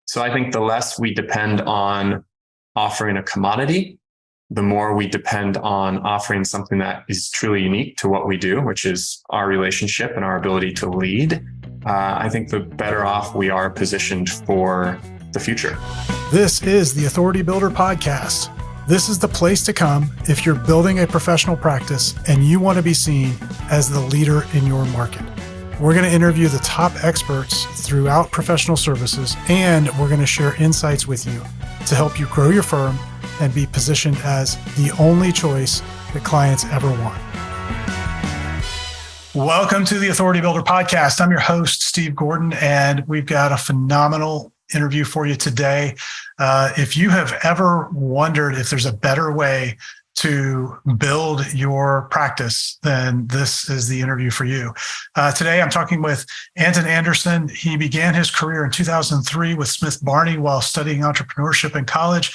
So I think the less we depend on offering a commodity, the more we depend on offering something that is truly unique to what we do, which is our relationship and our ability to lead. I think the better off we are positioned for the future. This is the Authority Builder Podcast. This is the place to come if you're building a professional practice and you want to be seen as the leader in your market. We're going to interview the top experts throughout professional services, and we're going to share insights with you to help you grow your firm and be positioned as the only choice that clients ever want. Welcome to the Authority Builder Podcast. I'm your host, Steve Gordon, and we've got a phenomenal interview for you today. If you have ever wondered if there's a better way to build your practice, then this is the interview for you. Today, I'm talking with Anton Anderson. He began his career in 2003 with Smith Barney while studying entrepreneurship in college.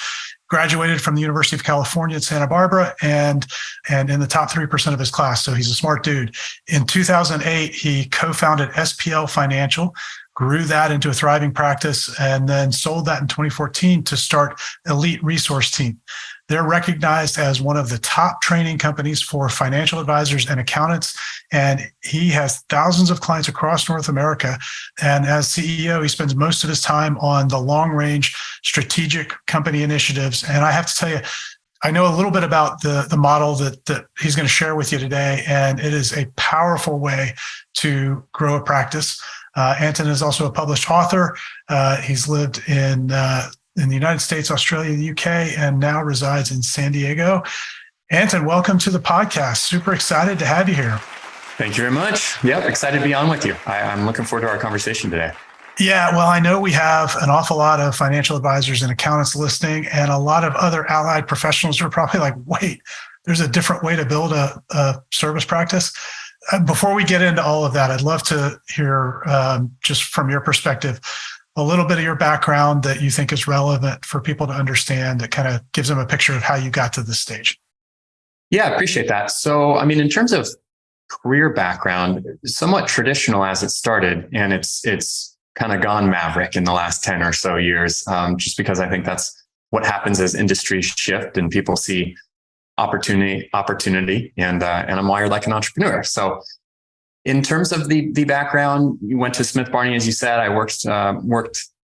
Graduated from the University of California at Santa Barbara and in the top 3% of his class. So he's a smart dude. In 2008, he co-founded SPL Financial, grew that into a thriving practice, and then sold that in 2014 to start Elite Resource Team. They're recognized as one of the top training companies for financial advisors and accountants, and he has thousands of clients across North America. And as CEO, he spends most of his time on the long-range strategic company initiatives. And I have to tell you, I know a little bit about the model that he's going to share with you today, and it is a powerful way to grow a practice. Anton is also a published author. He's lived in the United States, Australia, the UK, and now resides in San Diego. Anton, welcome to the podcast. Super excited to have you here. Thank you very much. Yep, excited to be on with you. I'm looking forward to our conversation today. Yeah, well, I know we have an awful lot of financial advisors and accountants listening, and a lot of other allied professionals who are probably like, wait, there's a different way to build a service practice. Before we get into all of that, I'd love to hear just from your perspective, a little bit of your background that you think is relevant for people to understand, that kind of gives them a picture of how you got to this stage. Yeah, I appreciate that. So, I mean, in terms of career background, somewhat traditional as it started, and it's kind of gone maverick in the last 10 or so years, just because I think that's what happens as industries shift and people see opportunity, and I'm wired like an entrepreneur. So in terms of the background, you went to Smith Barney, as you said. I worked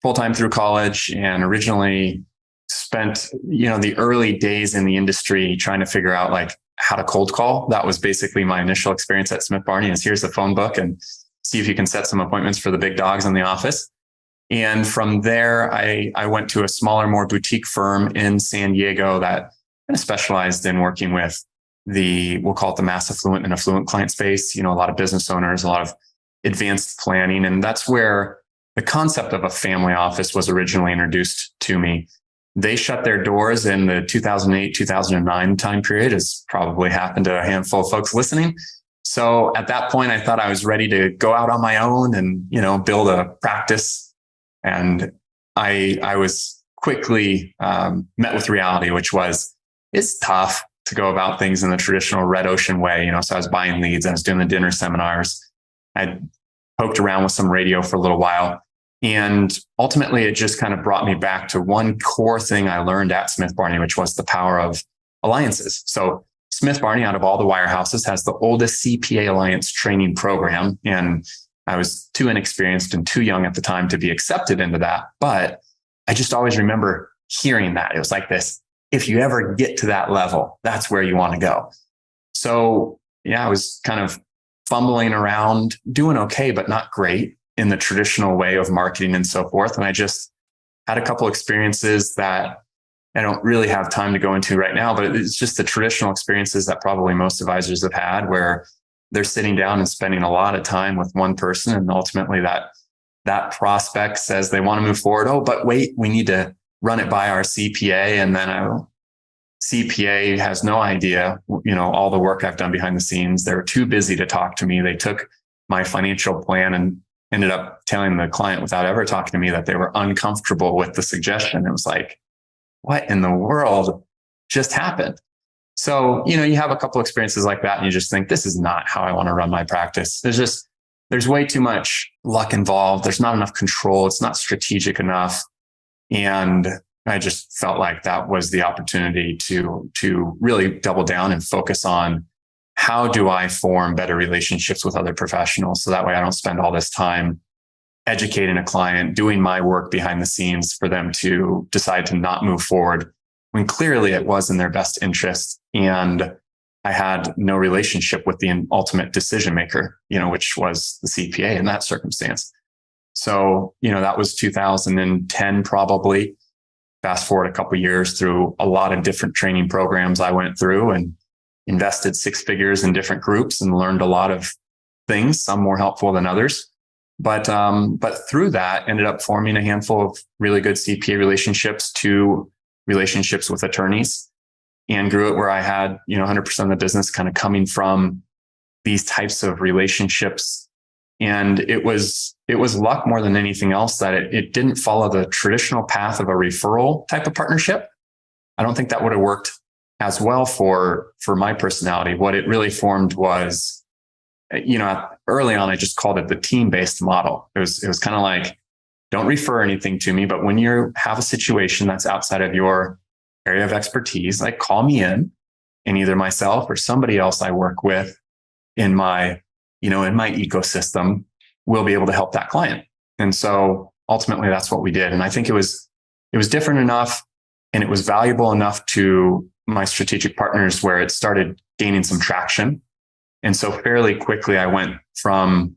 full-time through college and originally spent, the early days in the industry trying to figure out like how to cold call. That was basically my initial experience at Smith Barney, is here's the phone book and see if you can set some appointments for the big dogs in the office. And from there, I went to a smaller, more boutique firm in San Diego that kind of specialized in working with we'll call it the mass affluent and affluent client space, a lot of business owners, a lot of advanced planning. And that's where the concept of a family office was originally introduced to me. They shut their doors in the 2008, 2009 time period, as probably happened to a handful of folks listening. So at that point, I thought I was ready to go out on my own and, build a practice. And I was quickly met with reality, which was, it's tough to go about things in the traditional red ocean way. So I was buying leads, I was doing the dinner seminars. I poked around with some radio for a little while. And ultimately, it just kind of brought me back to one core thing I learned at Smith Barney, which was the power of alliances. So Smith Barney, out of all the wirehouses, has the oldest CPA alliance training program. And I was too inexperienced and too young at the time to be accepted into that. But I just always remember hearing that. It was like this, if you ever get to that level, that's where you want to go. So yeah, I was kind of fumbling around, doing okay, but not great in the traditional way of marketing and so forth. And I just had a couple experiences that I don't really have time to go into right now, but it's just the traditional experiences that probably most advisors have had, where they're sitting down and spending a lot of time with one person. And ultimately that prospect says they want to move forward. Oh, but wait, we need to run it by our CPA. And then CPA has no idea, all the work I've done behind the scenes. They were too busy to talk to me. They took my financial plan and ended up telling the client without ever talking to me that they were uncomfortable with the suggestion. It was like, what in the world just happened? So, you have a couple experiences like that and you just think, this is not how I want to run my practice. There's way too much luck involved. There's not enough control. It's not strategic enough. And I just felt like that was the opportunity to really double down and focus on how do I form better relationships with other professionals? So that way I don't spend all this time educating a client, doing my work behind the scenes for them to decide to not move forward when clearly it was in their best interest. And I had no relationship with the ultimate decision maker, which was the CPA in that circumstance. So, that was 2010, probably. Fast forward a couple of years through a lot of different training programs I went through and invested 6 figures in different groups and learned a lot of things, some more helpful than others. But through that, ended up forming a handful of really good CPA relationships to relationships with attorneys, and grew it where I had, 100% of the business kind of coming from these types of relationships. And it was luck more than anything else that it didn't follow the traditional path of a referral type of partnership. I don't think that would have worked as well for my personality. What it really formed was, early on, I just called it the team-based model. It was kind of like, don't refer anything to me, but when you have a situation that's outside of your area of expertise, like call me in, and either myself or somebody else I work with in my ecosystem will be able to help that client. And so ultimately that's what we did. And I think it was different enough and it was valuable enough to my strategic partners where it started gaining some traction. And so fairly quickly, I went from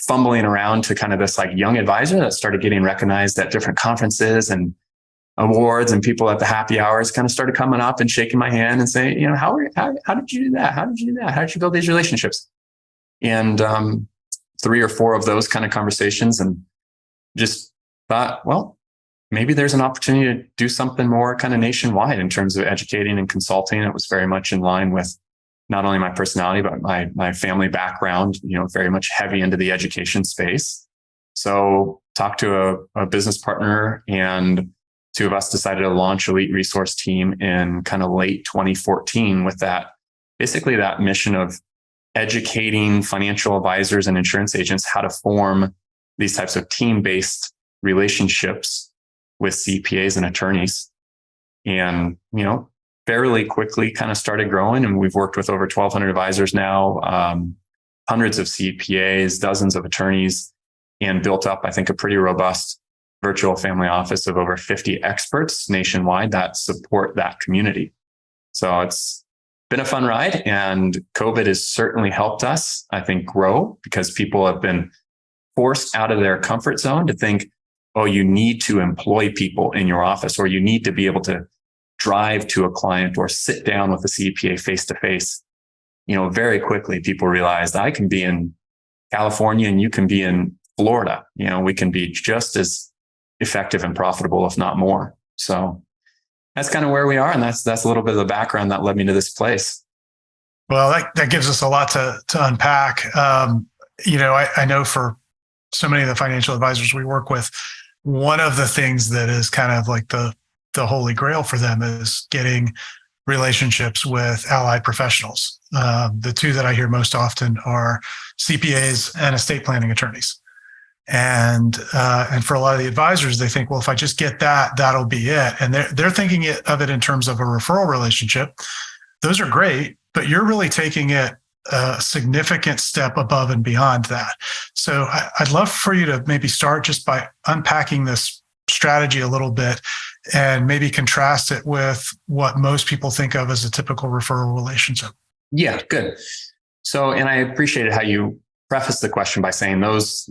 fumbling around to kind of this like young advisor that started getting recognized at different conferences and awards, and people at the happy hours kind of started coming up and shaking my hand and saying, how did you do that? How did you do that? How did you build these relationships? And 3 or 4 of those kind of conversations, and just thought, well, maybe there's an opportunity to do something more kind of nationwide in terms of educating and consulting. It was very much in line with not only my personality, but my family background, very much heavy into the education space. So talked to a business partner, and 2 of us decided to launch Elite Resource Team in kind of late 2014 with that mission of educating financial advisors and insurance agents how to form these types of team-based relationships with CPAs and attorneys. And, fairly quickly kind of started growing, and we've worked with over 1,200 advisors now, hundreds of CPAs, dozens of attorneys, and built up, I think, a pretty robust virtual family office of over 50 experts nationwide that support that community. So it's been a fun ride, and COVID has certainly helped us, I think, grow, because people have been forced out of their comfort zone to think, oh, you need to employ people in your office, or you need to be able to drive to a client or sit down with a CPA face to face. Very quickly people realized I can be in California and you can be in Florida. We can be just as effective and profitable, if not more. So that's kind of where we are. And that's a little bit of the background that led me to this place. Well, that gives us a lot to unpack. I know for so many of the financial advisors we work with, one of the things that is kind of like the holy grail for them is getting relationships with allied professionals. The 2 that I hear most often are CPAs and estate planning attorneys. And for a lot of the advisors, they think, well, if I just get that, that'll be it. And they're thinking of it in terms of a referral relationship. Those are great, but you're really taking it a significant step above and beyond that. So I'd love for you to maybe start just by unpacking this strategy a little bit and maybe contrast it with what most people think of as a typical referral relationship. Yeah, good. So, and I appreciated how you preface the question by saying those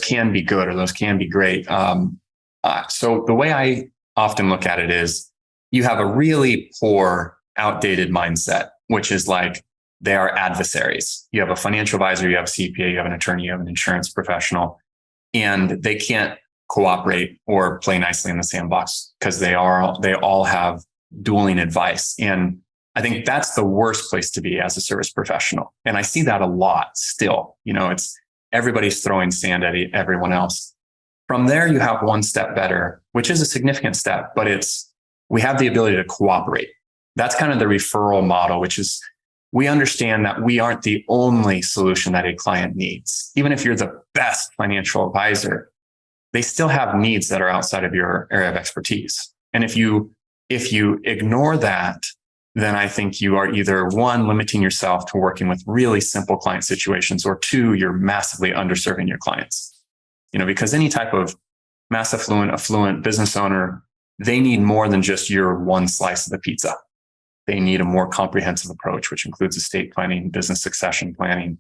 can be good or those can be great. So the way I often look at it is you have a really poor, outdated mindset, which is like they are adversaries. You have a financial advisor, you have a CPA, you have an attorney, you have an insurance professional, and they can't cooperate or play nicely in the sandbox because they all have dueling advice. And I think that's the worst place to be as a service professional. And I see that a lot still. It's everybody's throwing sand at everyone else. From there, you have one step better, which is a significant step, but we have the ability to cooperate. That's kind of the referral model, which is we understand that we aren't the only solution that a client needs. Even if you're the best financial advisor, they still have needs that are outside of your area of expertise. And if you ignore that, then I think you are either one, limiting yourself to working with really simple client situations, or two, you're massively underserving your clients. Because any type of mass affluent business owner, they need more than just your one slice of the pizza. They need a more comprehensive approach, which includes estate planning, business succession planning,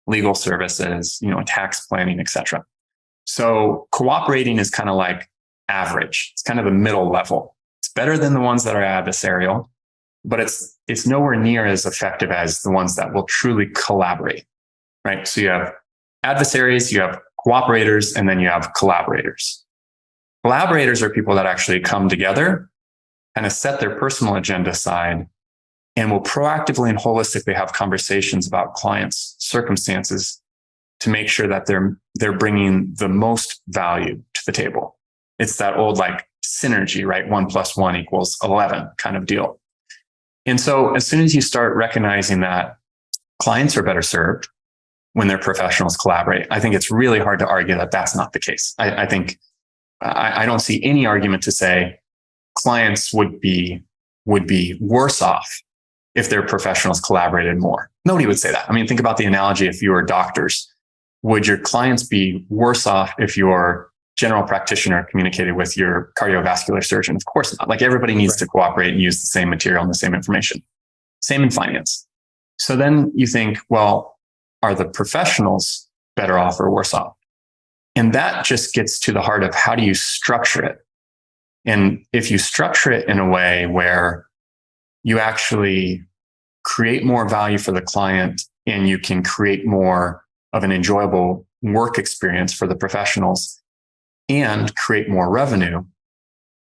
legal services, tax planning, etc. So cooperating is kind of like average. It's kind of the middle level. It's better than the ones that are adversarial, but it's nowhere near as effective as the ones that will truly collaborate, right? So you have adversaries, you have cooperators, and then you have collaborators. Collaborators are people that actually come together and set their personal agenda aside and will proactively and holistically have conversations about clients' circumstances to make sure that they're bringing the most value to the table. It's that old synergy, right? 1 + 1 = 11 kind of deal. And so as soon as you start recognizing that clients are better served when their professionals collaborate, I think it's really hard to argue that that's not the case. I think I don't see any argument to say clients would be worse off if their professionals collaborated more. Nobody would say that. I mean, think about the analogy. If you were doctors, would your clients be worse off if your general practitioner communicated with your cardiovascular surgeon? Of course not. Everybody needs to cooperate and use the same material and the same information. Same in finance. So then you think, well, are the professionals better off or worse off? And that just gets to the heart of how do you structure it? And if you structure it in a way where you actually create more value for the client and you can create more of an enjoyable work experience for the professionals and create more revenue,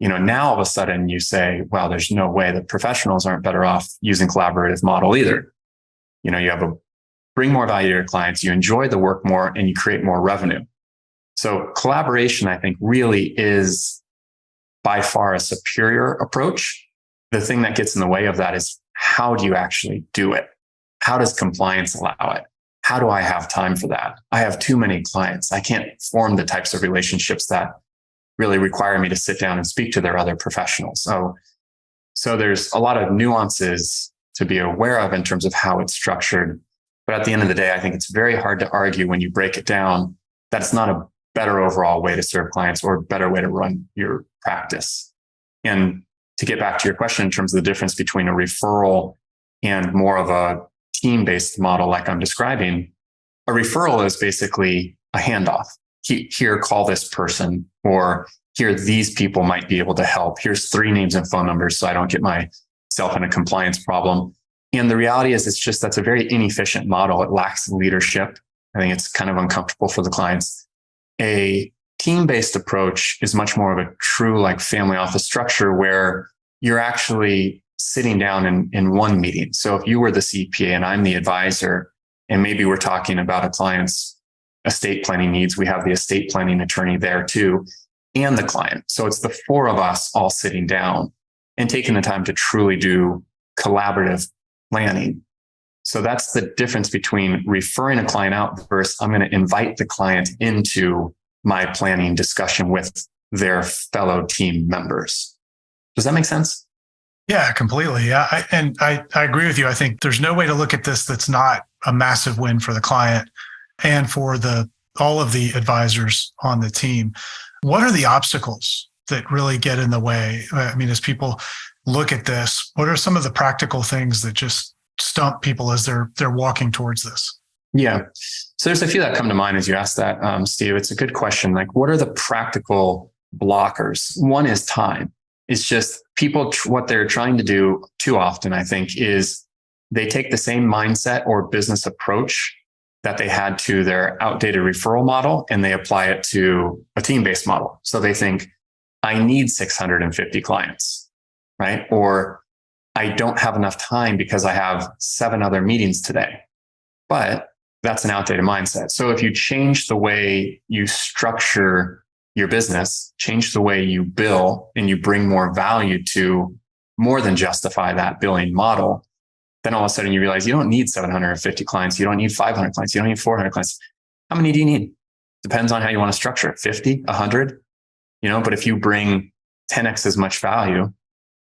now all of a sudden you say, well, there's no way the professionals aren't better off using collaborative model either. You have bring more value to your clients, you enjoy the work more, and you create more revenue. So collaboration, I think, really is by far a superior approach. The thing that gets in the way of that is, how do you actually do it? How does compliance allow it? How do I have time for that? I have too many clients. I can't form the types of relationships that really require me to sit down and speak to their other professionals. So there's a lot of nuances to be aware of in terms of how it's structured. But at the end of the day, I think it's very hard to argue when you break it down that it's not a better overall way to serve clients or a better way to run your practice. And to get back to your question in terms of the difference between a referral and more of a team-based model like I'm describing, a referral is basically a handoff. Here, call this person, or here, these people might be able to help. Here's 3 names and phone numbers so I don't get myself in a compliance problem. And the reality is, that's a very inefficient model. It lacks leadership. I think it's kind of uncomfortable for the clients. A team-based approach is much more of a true family office structure where you're actually sitting down in one meeting. So if you were the CPA and I'm the advisor, and maybe we're talking about a client's estate planning needs, we have the estate planning attorney there too, and the client. So it's the 4 of us all sitting down and taking the time to truly do collaborative planning. So that's the difference between referring a client out versus I'm going to invite the client into my planning discussion with their fellow team members. Does that make sense? Yeah, completely. Yeah. I agree with you. I think there's no way to look at this that's not a massive win for the client and for all of the advisors on the team. What are the obstacles that really get in the way? I mean, as people look at this, what are some of the practical things that just stump people as they're walking towards this? Yeah. So there's a few that come to mind as you ask that, Steve. It's a good question. What are the practical blockers? One is time. It's just people, what they're trying to do too often, I think, is they take the same mindset or business approach that they had to their outdated referral model and they apply it to a team-based model. So they think, I need 650 clients, right? Or I don't have enough time because I have 7 other meetings today. But that's an outdated mindset. So if you change the way you structure your business, change the way you bill, and you bring more value to more than justify that billing model, then all of a sudden you realize you don't need 750 clients. You don't need 500 clients. You don't need 400 clients. How many do you need? Depends on how you want to structure it, 50, 100, but if you bring 10x as much value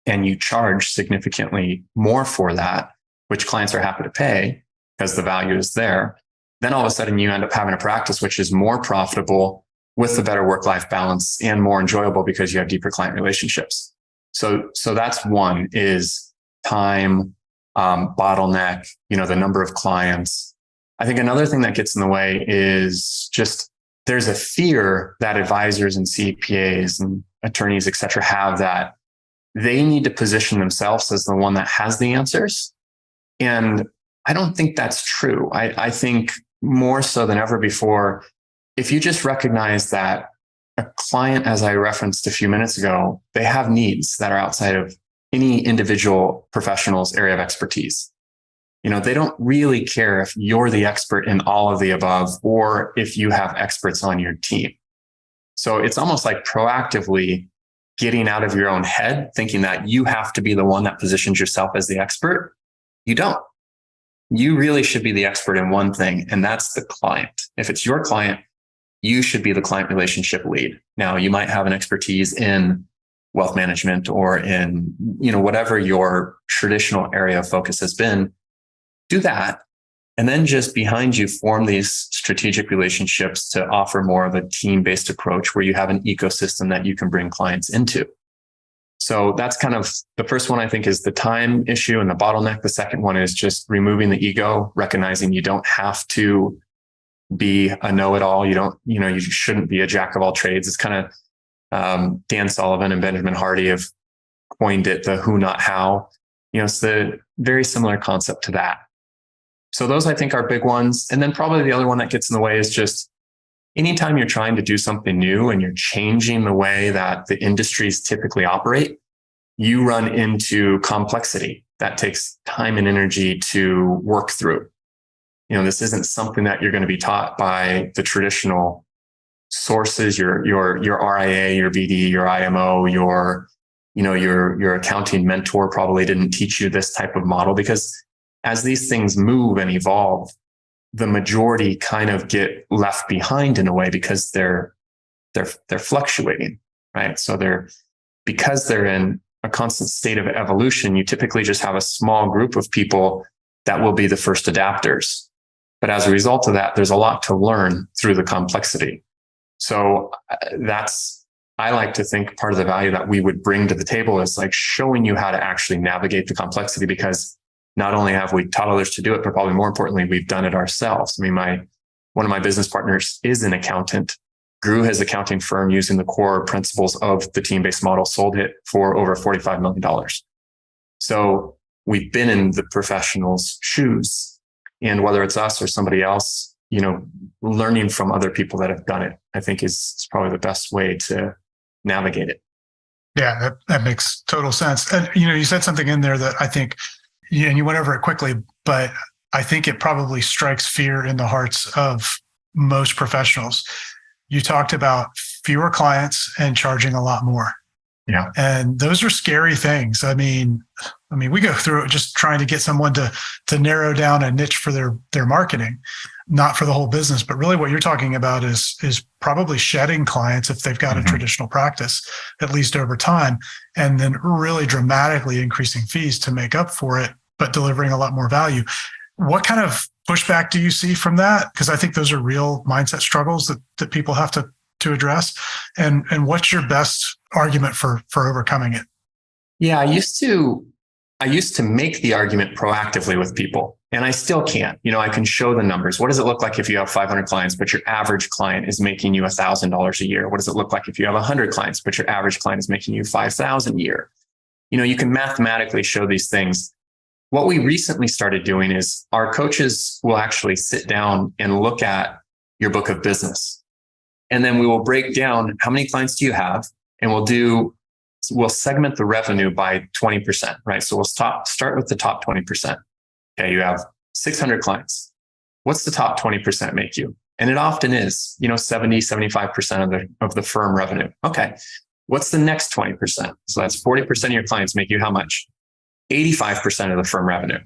and you charge significantly more for that, which clients are happy to pay because the value is there, then all of a sudden you end up having a practice which is more profitable with the better work-life balance and more enjoyable because you have deeper client relationships. So that's one, is time, bottleneck, the number of clients. I think another thing that gets in the way is just there's a fear that advisors and CPAs and attorneys, et cetera, have that they need to position themselves as the one that has the answers. And I don't think that's true. I think more so than ever before, if you just recognize that a client, as I referenced a few minutes ago, they have needs that are outside of any individual professional's area of expertise. They don't really care if you're the expert in all of the above or if you have experts on your team. So it's almost like proactively getting out of your own head, thinking that you have to be the one that positions yourself as the expert. You don't. You really should be the expert in one thing, and that's the client. If it's your client, you should be the client relationship lead. Now, you might have an expertise in wealth management or in, whatever your traditional area of focus has been. Do that. And then just behind you, form these strategic relationships to offer more of a team-based approach where you have an ecosystem that you can bring clients into. So that's kind of the first one, I think, is the time issue and the bottleneck. The second one is just removing the ego, recognizing you don't have to be a know-it-all. You shouldn't be a jack of all trades. It's kind of Dan Sullivan and Benjamin Hardy have coined it the who, not how. It's the very similar concept to that. So those, I think, are big ones. And then probably the other one that gets in the way is just anytime you're trying to do something new and you're changing the way that the industries typically operate, you run into complexity that takes time and energy to work through. This isn't something that you're going to be taught by the traditional sources, your RIA, your BD, your IMO, your accounting mentor probably didn't teach you this type of model, because as these things move and evolve, the majority kind of get left behind in a way because they're fluctuating, right? So because they're in a constant state of evolution, you typically just have a small group of people that will be the first adapters. But as a result of that, there's a lot to learn through the complexity. So I like to think part of the value that we would bring to the table is like showing you how to actually navigate the complexity, because not only have we taught others to do it, but probably more importantly, we've done it ourselves. I mean, one of my business partners is an accountant, grew his accounting firm using the core principles of the team-based model, sold it for over $45 million. So we've been in the professional's shoes, and whether it's us or somebody else, learning from other people that have done it, I think is probably the best way to navigate it. Yeah, that makes total sense. And, you said something in there that I think, and you went over it quickly, but I think it probably strikes fear in the hearts of most professionals. You talked about fewer clients and charging a lot more. Yeah. And those are scary things. I mean, we go through it just trying to get someone to narrow down a niche for their marketing, not for the whole business. But really what you're talking about is probably shedding clients if they've got a traditional practice, at least over time, and then really dramatically increasing fees to make up for it, but delivering a lot more value. What kind of pushback do you see from that? Because I think those are real mindset struggles that people have to address. And what's your best argument for overcoming it? Yeah, I used to make the argument proactively with people, and I still can't. I can show the numbers. What does it look like if you have 500 clients, but your average client is making you $1,000 a year? What does it look like if you have 100 clients, but your average client is making you $5,000 a year? You can mathematically show these things. What we recently started doing is our coaches will actually sit down and look at your book of business. And then we will break down how many clients do you have, and we'll segment the revenue by 20%, right? So we'll start with the top 20%. Okay, you have 600 clients. What's the top 20% make you? And it often is, 70, 75% of the firm revenue. Okay, what's the next 20%? So that's 40% of your clients make you how much? 85% of the firm revenue.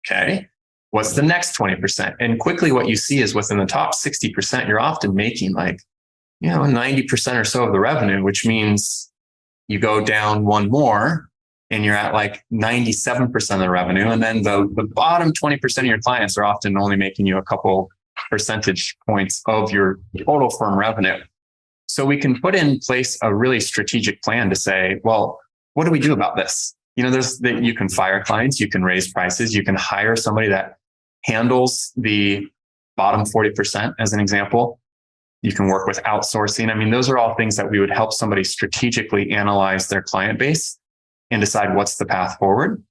Okay, What's the next 20%? And quickly what you see is within the top 60%, you're often making 90% or so of the revenue, which means you go down one more and you're at 97% of the revenue. And then the bottom 20% of your clients are often only making you a couple percentage points of your total firm revenue. So we can put in place a really strategic plan to say, well, what do we do about this? You can fire clients, you can raise prices, you can hire somebody that handles the bottom 40% as an example. You can work with outsourcing. I mean, those are all things that we would help somebody strategically analyze their client base and decide what's the path forward.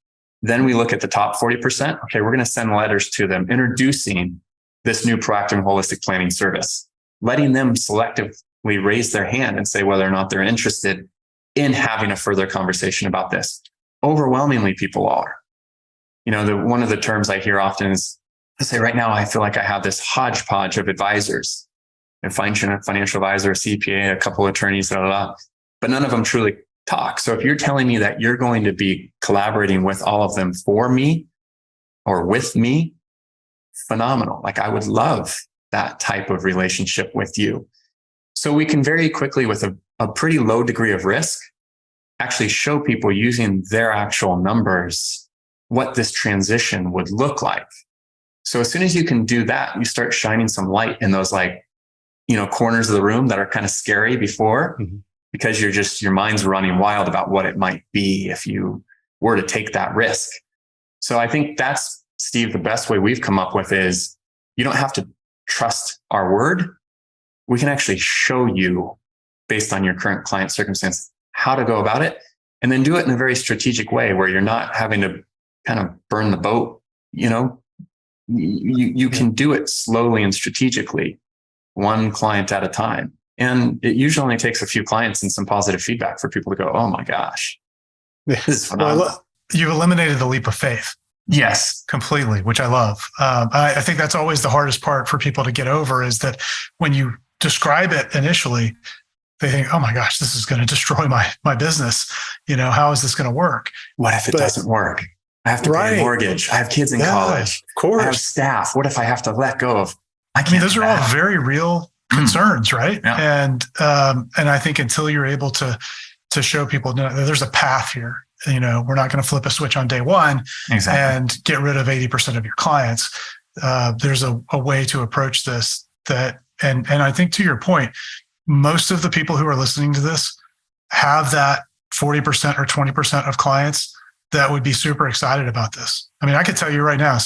Then we look at the top 40%. Okay, we're going to send letters to them introducing this new proactive and holistic planning service, letting them selectively raise their hand and say whether or not they're interested in having a further conversation about this. Overwhelmingly, people are. One of the terms I hear often is, I say right now, I feel like I have this hodgepodge of advisors, a financial advisor, a CPA, a couple of attorneys, but none of them truly talk. So if you're telling me that you're going to be collaborating with all of them for me or with me, phenomenal. I would love that type of relationship with you. So we can very quickly, with a pretty low degree of risk, actually show people using their actual numbers what this transition would look like. So as soon as you can do that, you start shining some light in those corners of the room that are kind of scary before, because your mind's running wild about what it might be if you were to take that risk. So I think that's, Steve, the best way we've come up with is you don't have to trust our word. We can actually show you, based on your current client circumstance, how to go about it, and then do it in a very strategic way where you're not having to kind of burn the boat. You can do it slowly and strategically, one client at a time. And it usually only takes a few clients and some positive feedback for people to go, oh my gosh, this is phenomenal. Well, you've eliminated the leap of faith. Yes, completely, which I love. I think that's always the hardest part for people to get over, is that when you describe it initially, they think, oh my gosh, this is going to destroy my business. How is this going to work? What if it doesn't work? I have to pay a mortgage. I have kids in college. Of course. I have staff. What if I have to let go of? Those are all very real concerns, right? Yeah. And I think until you're able to show people, no, there's a path here. We're not going to flip a switch on day one and get rid of 80% of your clients. There's a way to approach this and I think, to your point, most of the people who are listening to this have that 40% or 20% of clients that would be super excited about this. I mean, I could tell you right now,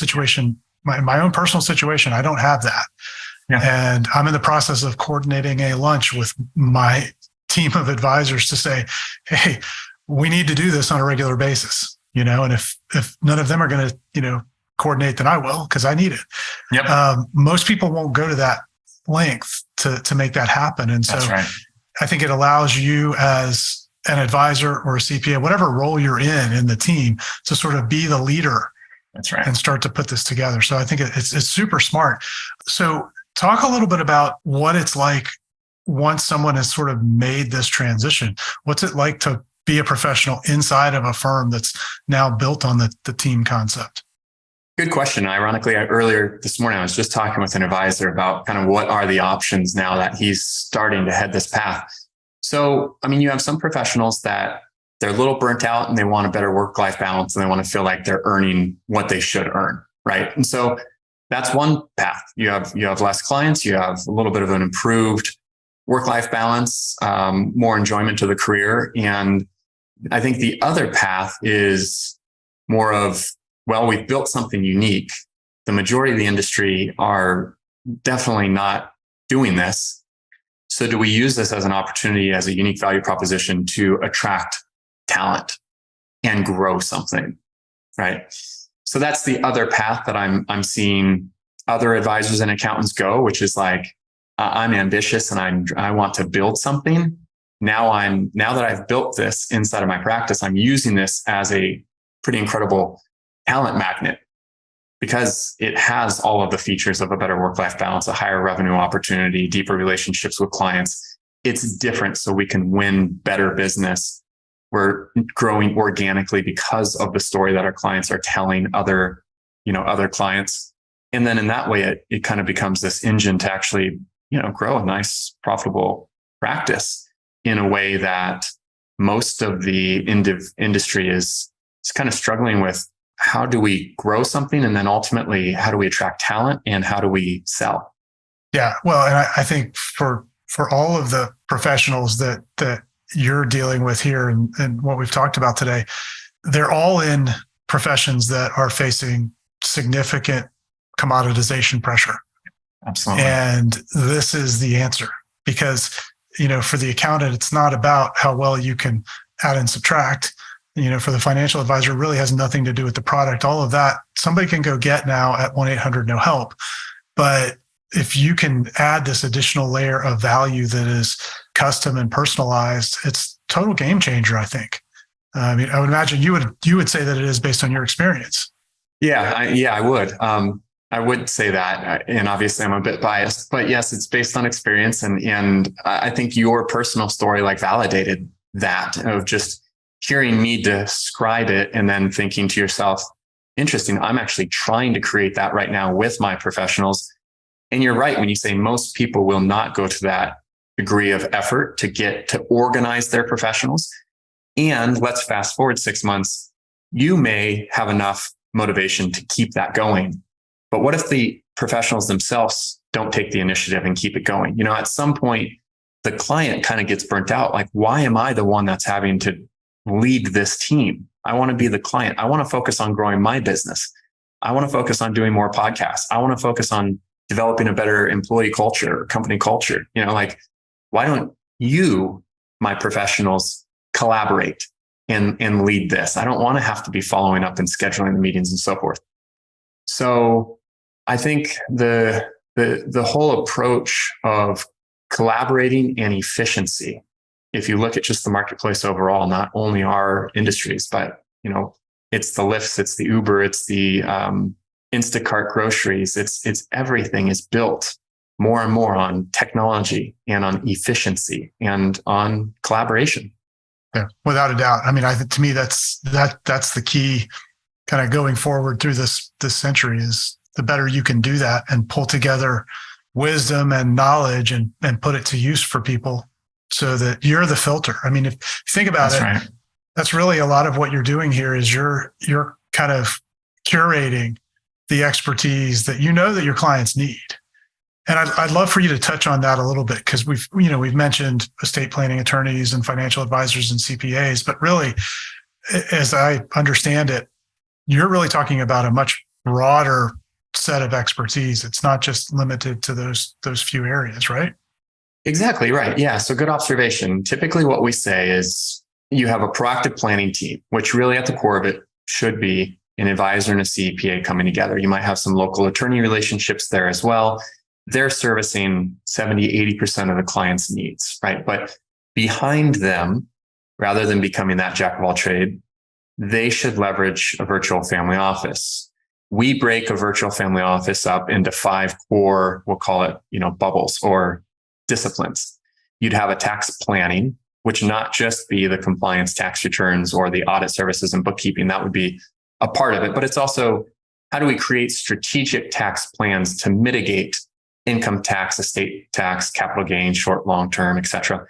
my own personal situation, I don't have that. Yeah. And I'm in the process of coordinating a lunch with my team of advisors to say, hey, we need to do this on a regular basis, and if none of them are going to, coordinate, then I will, because I need it. Yep. Most people won't go to that length to make that happen. And so that's right. I think it allows you as an advisor or a CPA, whatever role you're in the team, to sort of be the leader. That's right. And start to put this together. So I think it's super smart. So talk a little bit about what it's like once someone has sort of made this transition. What's it like to be a professional inside of a firm that's now built on the team concept? Good question. Ironically, earlier this morning, I was just talking with an advisor about kind of what are the options now that he's starting to head this path. So, you have some professionals that they're a little burnt out and they want a better work-life balance and they want to feel like they're earning what they should earn, right? And so that's one path. You have less clients, you have a little bit of an improved work-life balance, more enjoyment to the career. And I think the other path is more of, well, we've built something unique. The majority of the industry are definitely not doing this. So do we use this as an opportunity, as a unique value proposition to attract talent and grow something, right? So that's the other path that I'm seeing other advisors and accountants go, which is like, I'm ambitious and I want to build something. Now that I've built this inside of my practice, I'm using this as a pretty incredible talent magnet because it has all of the features of a better work-life balance, a higher revenue opportunity, deeper relationships with clients. It's different, so we can win better business. We're growing organically because of the story that our clients are telling other other clients. And then in that way, it kind of becomes this engine to actually, grow a nice, profitable practice in a way that most of the industry is kind of struggling with. How do we grow something? And then ultimately, how do we attract talent and how do we sell? Yeah. Well, and I think for all of the professionals that you're dealing with here and what we've talked about today, they're all in professions that are facing significant commoditization pressure. Absolutely. And this is the answer because, for the accountant, it's not about how well you can add and subtract. For the financial advisor, it really has nothing to do with the product. All of that, somebody can go get now at 1-800-NO-HELP. But if you can add this additional layer of value that is custom and personalized, it's total game changer, I think. I would imagine you would say that it is based on your experience. Yeah, I would. I would say that, and obviously I'm a bit biased, but yes, it's based on experience, and I think your personal story validated that, of just hearing me describe it and then thinking to yourself, interesting, I'm actually trying to create that right now with my professionals. And you're right when you say most people will not go to that degree of effort to organize their professionals. And let's fast forward 6 months, you may have enough motivation to keep that going. But what if the professionals themselves don't take the initiative and keep it going? At some point, the client kind of gets burnt out. Why am I the one that's having to lead this team? I want to be the client. I want to focus on growing my business. I want to focus on doing more podcasts. I want to focus on developing a better employee culture, company culture. Why don't you, my professionals, collaborate and lead this? I don't want to have to be following up and scheduling the meetings and so forth. So I think the whole approach of collaborating and efficiency, if you look at just the marketplace overall, not only our industries, but it's the Lyfts, it's the Uber, it's the Instacart groceries, it's everything is built more and more on technology and on efficiency and on collaboration. Yeah, without a doubt. To me, that's the key kind of going forward through this century, is the better you can do that and pull together wisdom and knowledge and put it to use for people so that you're the filter. If you think about it, right. That's really a lot of what you're doing here is you're kind of curating the expertise that that your clients need. And I'd love for you to touch on that a little bit, because we've mentioned estate planning attorneys and financial advisors and CPAs, but really, as I understand it, you're really talking about a much broader set of expertise. It's not just limited to those few areas, right? Exactly right. Yeah. So good observation. Typically what we say is you have a proactive planning team, which really at the core of it should be an advisor and a CPA coming together. You might have some local attorney relationships there as well. They're servicing 70, 80% of the client's needs, right? But behind them, rather than becoming that jack of all trade, they should leverage a virtual family office. We break a virtual family office up into 5 core, we'll call it, bubbles or disciplines. You'd have a tax planning, which not just be the compliance tax returns or the audit services and bookkeeping. That would be a part of it, but it's also, how do we create strategic tax plans to mitigate income tax, estate tax, capital gain, short, long term, et cetera,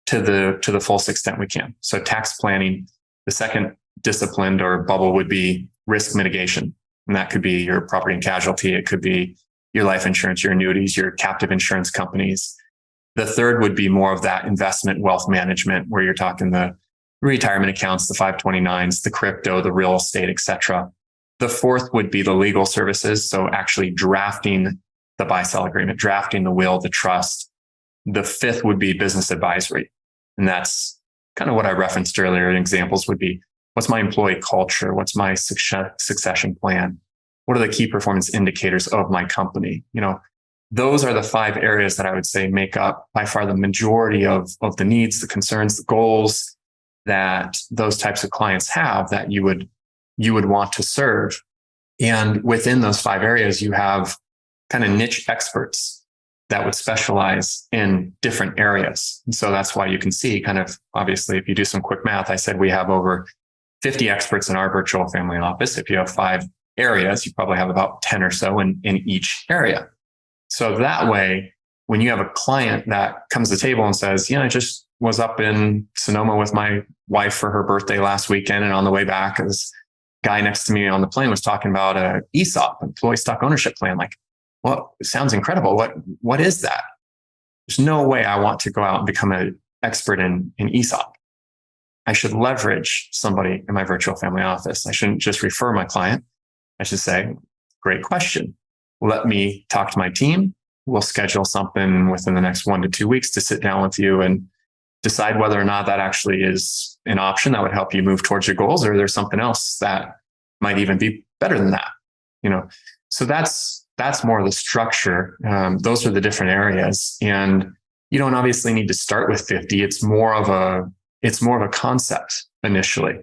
to the fullest extent we can. So tax planning. The second discipline or bubble would be risk mitigation. And that could be your property and casualty. It could be your life insurance, your annuities, your captive insurance companies. The third would be more of that investment wealth management, where you're talking the retirement accounts, the 529s, the crypto, the real estate, et cetera. The fourth would be the legal services. So actually drafting the buy-sell agreement, drafting the will, the trust. The fifth would be business advisory. And that's kind of what I referenced earlier. Examples would be, what's my employee culture? What's my succession plan? What are the key performance indicators of my company? Those are the 5 areas that I would say make up by far the majority of the needs, the concerns, the goals that those types of clients have that you would want to serve. And within those 5 areas, you have kind of niche experts that would specialize in different areas. And so that's why you can see kind of, obviously, if you do some quick math, I said we have over 50 experts in our virtual family office. If you have 5 areas. You probably have about 10 or so in each area. So that way, when you have a client that comes to the table and says, I just was up in Sonoma with my wife for her birthday last weekend, and on the way back, this guy next to me on the plane was talking about a ESOP, employee stock ownership plan. Like, well, it sounds incredible. What is that? There's no way I want to go out and become an expert in ESOP. I should leverage somebody in my virtual family office. I shouldn't just refer my client. I should say, great question. Let me talk to my team. We'll schedule something within the next 1 to 2 weeks to sit down with you and decide whether or not that actually is an option that would help you move towards your goals, or there's something else that might even be better than that. So that's more of the structure. Those are the different areas, and you don't obviously need to start with 50. It's more of a concept initially,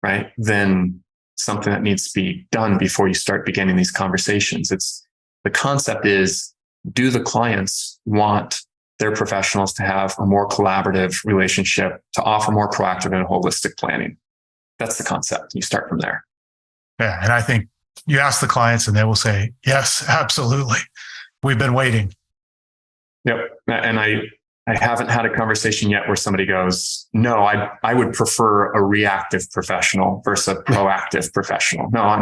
right? Than something that needs to be done before you start beginning these conversations. The concept is, do the clients want their professionals to have a more collaborative relationship, to offer more proactive and holistic planning? That's the concept. You start from there. Yeah. And I think you ask the clients and they will say, yes, absolutely. We've been waiting. Yep. And I haven't had a conversation yet where somebody goes, no, I would prefer a reactive professional versus a proactive professional. No, I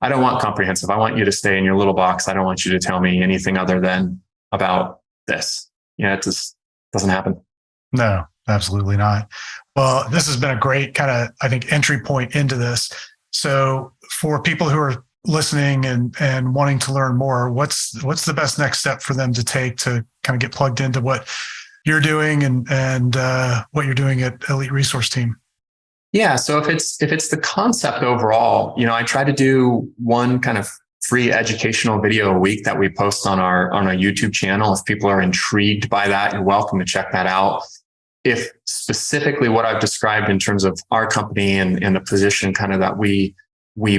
don't want comprehensive. I want you to stay in your little box. I don't want you to tell me anything other than about this. It just doesn't happen. No, absolutely not. Well, this has been a great kind of, I think, entry point into this. So for people who are listening and wanting to learn more, what's the best next step for them to take to kind of get plugged into what you're doing and what you're doing at Elite Resource Team? Yeah. So if it's the concept overall, I try to do one kind of free educational video a week that we post on our YouTube channel. If people are intrigued by that, you're welcome to check that out. If specifically what I've described in terms of our company and the position kind of that we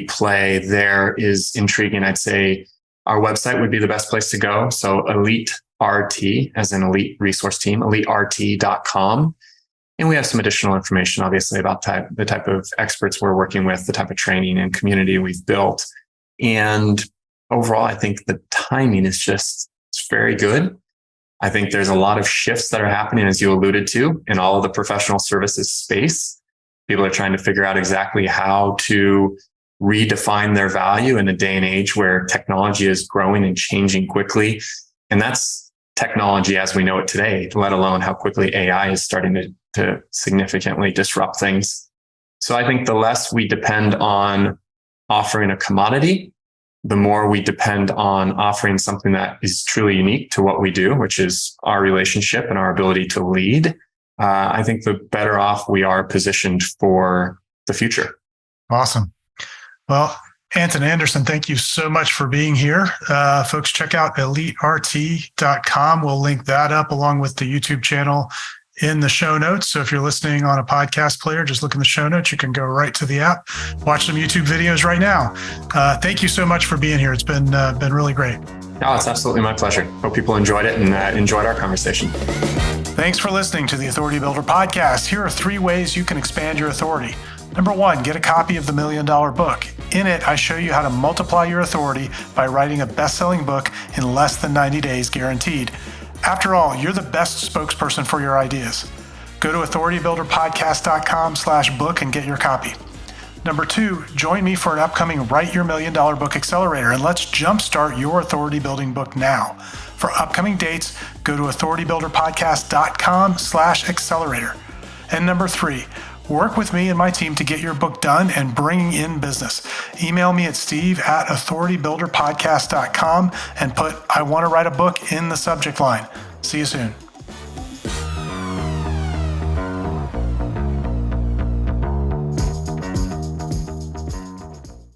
play there is intriguing, I'd say our website would be the best place to go. So Elite RT, as in Elite Resource Team, elitert.com. And we have some additional information, obviously, about the type of experts we're working with, the type of training and community we've built. And overall, I think the timing is it's very good. I think there's a lot of shifts that are happening, as you alluded to, in all of the professional services space. People are trying to figure out exactly how to redefine their value in a day and age where technology is growing and changing quickly. And that's technology as we know it today, let alone how quickly AI is starting to significantly disrupt things. So I think the less we depend on offering a commodity, the more we depend on offering something that is truly unique to what we do, which is our relationship and our ability to lead. I think the better off we are positioned for the future. Awesome. Well, Anton Anderson, thank you so much for being here. Folks, check out elitert.com. We'll link that up along with the YouTube channel in the show notes. So if you're listening on a podcast player, just look in the show notes. You can go right to the app, watch some YouTube videos right now. Thank you so much for being here. It's been really great. Oh, it's absolutely my pleasure. Hope people enjoyed it and enjoyed our conversation. Thanks for listening to the Authority Builder podcast. Here are 3 ways you can expand your authority. Number 1, get a copy of the $1 Million Book. In it, I show you how to multiply your authority by writing a best-selling book in less than 90 days guaranteed. After all, you're the best spokesperson for your ideas. Go to authoritybuilderpodcast.com/book and get your copy. Number 2, join me for an upcoming Write Your $1 Million Book Accelerator, and let's jumpstart your authority building book now. For upcoming dates, go to authoritybuilderpodcast.com/accelerator. And number 3, work with me and my team to get your book done and bringing in business. Email me at steve@authoritybuilderpodcast.com and put "I want to write a book" in the subject line. See you soon.